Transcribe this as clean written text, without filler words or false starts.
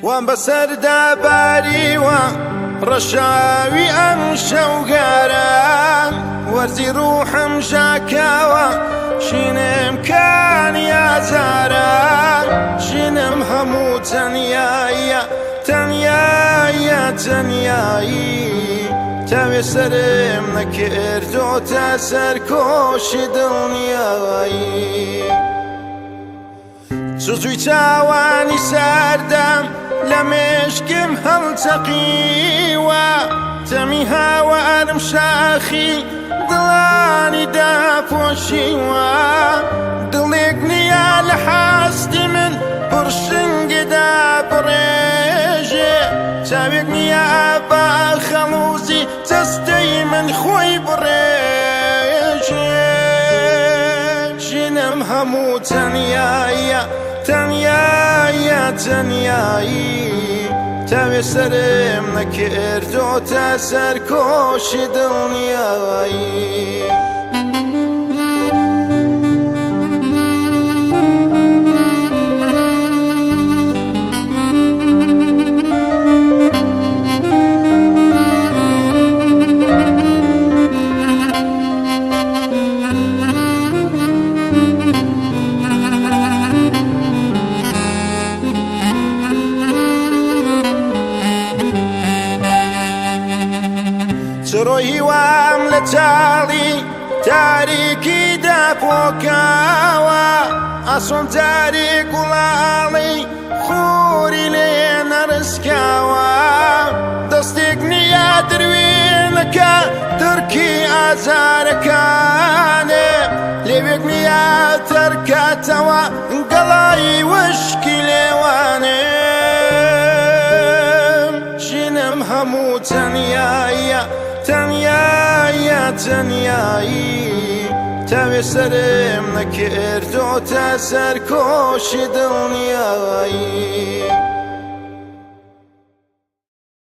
وان بسردا باریوە ڕەشاوی ئەم شەوگاران وەرزی ڕوحم ژاکاوە ژینم کانی ئازاران ژینم هەموو تەنیاییە تەنیاییە تەنیایی تاوێ سەرم نەکردۆتە سەرکۆشی دڵنیایی سوزوی چاوانی ساردم لە مێشکم هەڵچەقیوە تەمی هاوارم شاخی دڵانی داپۆشیوە دڵێک نییە لە حاستی من پڕشنگدا بڕێژێ چاوێک نییە بە خەڵوزی جەستەی من خۆی بڕێژێ ژینم هەموو تەنیاییە تەنیاییە تەنیایی تاوێ سەرم نەکردۆتە سەرکۆشی دڵنیایی چڕۆی هیوام لە چاڵی تاریکیدا پۆکاوە ئەسۆم تاریک وڵاڵی خوری لێ نەڕسکاوە دەستێک نییە دروێنەکە ترکی ئازارەکانێ لێوێک نییە تەرکاتەوە گەڵای وشکی لێوانێ ژینم هەموو تەنیاییە تەنیاییە تەنیایی تاوێ سەرم نەکردۆتە سەرکۆشی دڵنیایی